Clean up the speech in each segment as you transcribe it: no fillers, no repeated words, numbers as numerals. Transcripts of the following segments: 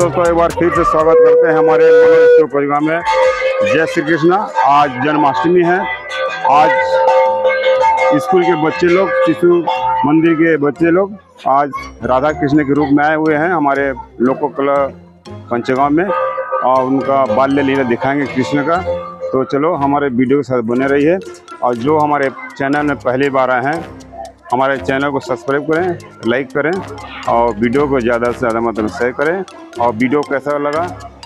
दोस्तों, एक बार फिर से स्वागत करते हैं हमारे मनोज परिवार में। जय श्री कृष्णा। आज जन्माष्टमी है। आज स्कूल के बच्चे लोग, शिशु मंदिर के बच्चे लोग आज राधा कृष्ण के रूप में आए हुए हैं हमारे लोको कला पंचगांव में, और उनका बाल्य लीला दिखाएंगे कृष्ण का। तो चलो हमारे वीडियो के साथ बने रहिए, और जो हमारे चैनल में पहली बार आए हैं हमारे चैनल को सब्सक्राइब करें, लाइक करें, और वीडियो को ज़्यादा से ज़्यादा मतलब शेयर करें, और वीडियो कैसा लगा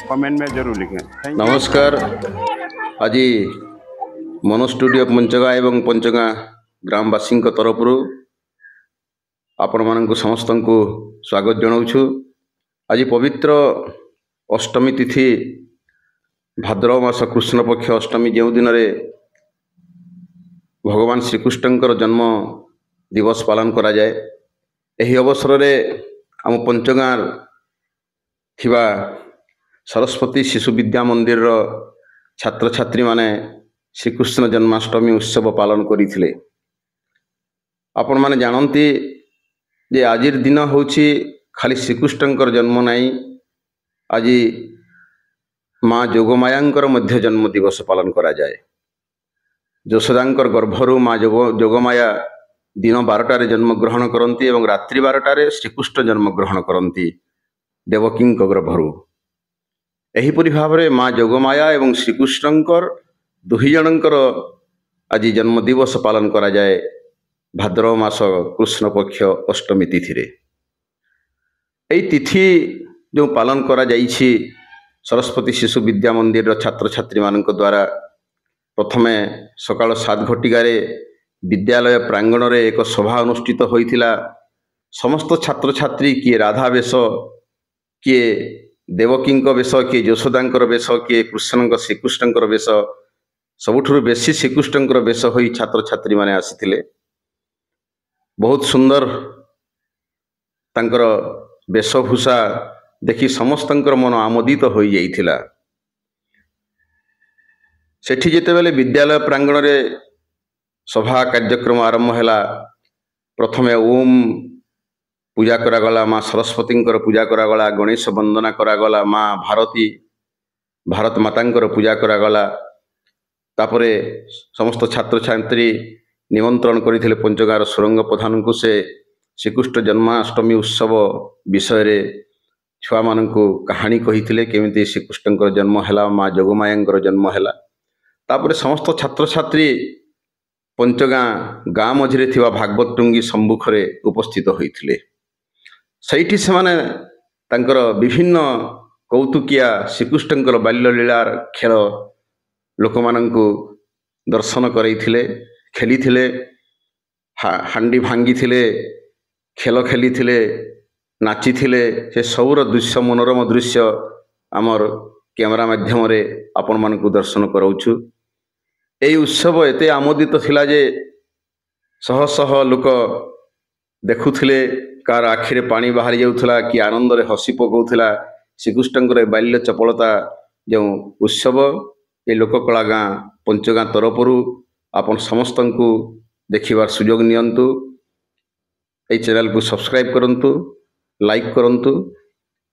कमेंट में जरूर लिखें। नमस्कार। आज मनोज स्टूडियो पंचगां एवं पंचगां ग्रामवासी तरफ आपण मानक समस्त को स्वागत जनाऊँ। आज पवित्र अष्टमी तिथि भाद्रव मास कृष्ण पक्ष अष्टमी जो दिन भगवान श्रीकृष्णकर जन्म दिवस पालन करा जाए। यही अवसर में आम पंचगां थिबा सरस्वती शिशु विद्या मंदिर छात्र छात्री माने श्रीकृष्ण जन्माष्टमी उत्सव पालन करथिले। आपण माने जानती जे आजिर दिन होछि खाली श्रीकृष्णकर जन्म नहीं, आज माँ जोगमायांकर मध्य जन्म दिवस पालन करा जाए। यशोदांकर गर्भरु माँ जोगमाया दिन 12टार जन्म ग्रहण करती एवं रात्रि 12टार श्रीकृष्ण जन्म ग्रहण करती देवकी गर्भरु। एहीपरि भाव में माँ जोगमाया एवं श्रीकृष्णकर दुही जनकर आज जन्म दिवस पालन करा जाए भाद्रव मास कृष्ण पक्ष अष्टमी तिथि रे। यही तिथि जो पालन करा जाइछि सरस्वती शिशु विद्या मंदिर छात्र छात्री मानक द्वारा प्रथमे सकाल 7 घटिकार विद्यालय प्रांगण रे एक सभा अनुष्ठित होइथिला। समस्त छात्र छात्री किए राधा वेश, किए देवकी वेश, किए यशोदांकर वेश, किए कृष्ण श्रीकृष्णकर वेश, सबुठुरु बेसी श्रीकृष्णकर वेश होई छात्र छात्री माने आसीथिले। बहुत सुंदर तांकर वेशभूषा देखि समस्तंकर मन आमोदित हो जाइथिला। सेठी जेतेबेले विद्यालय प्रांगण रे सभा कार्यक्रम आरंभ हैला, प्रथमे ओम पूजा करागला, माँ सरस्वती पूजा करागला, गणेश वंदना करागला, माँ भारत मातांकर पूजा करागला। तापरे समस्त छात्र छात्री निमंत्रण करथिले पंचगार सुरंग प्रधान को। से श्रीकृष्ण जन्माष्टमी उत्सव विषय रे छुआ मानकु कहानी कहिथिले, केमिति श्रीकृष्णकर जन्म हैला, माँ जोगमायांकर जन्म हैला। तापरे समस्त छात्र छात्री पंचगां गाँ मझिरे थिबा भागवत टुंगी सम्मुखरे उपस्थित होइथिले। सैठी से माने तांकर विभिन्न कौतुकिया श्रीकृष्णकर बाल्य लीलार खेल लोक मानकु दर्शन करैथिले, खेलिथिले, हांडी भांगिथिले, खेल खेलिथिले, नाचिथिले। से सबुर दृश्य, मनोरम दृश्य आमर कैमरा माध्यम रे आपण मानकु दर्शन कराउछु। यही उत्सव एते आमोदित थिला जे शह शह लोक देखुथिले, कार आखिरे पानी बाहरी जाउथला, कि आनंद रे हसी पकाउथला। श्रीकृष्णकर बाल्य चपलता जो उत्सव ये लोककला गाँ पंचगां तरफरु आपण समस्तंकु देखिबार सुजोग नियंतु। ए चैनल को सब्सक्राइब करंतु, लाइक करंतु।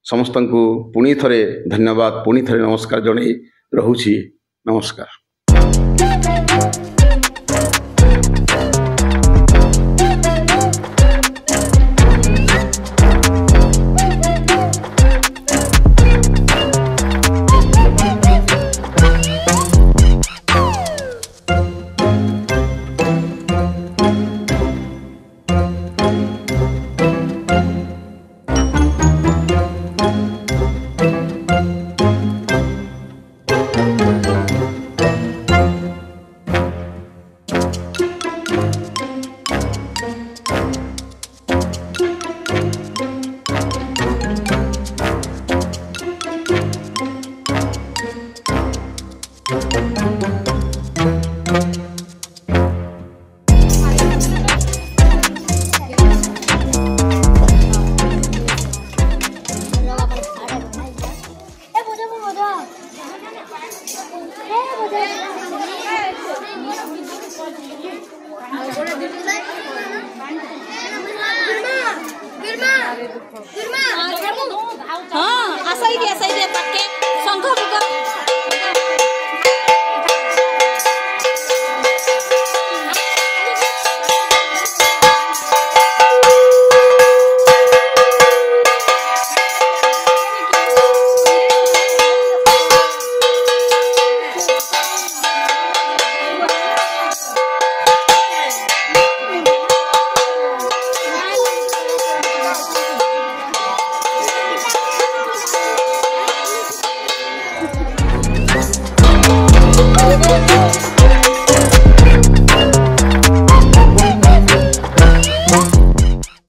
समस्तंकु पुणी थरे धन्यवाद, पुणी थरे नमस्कार जणै रहुछि। नमस्कार। हाँ आसाई दे पक्के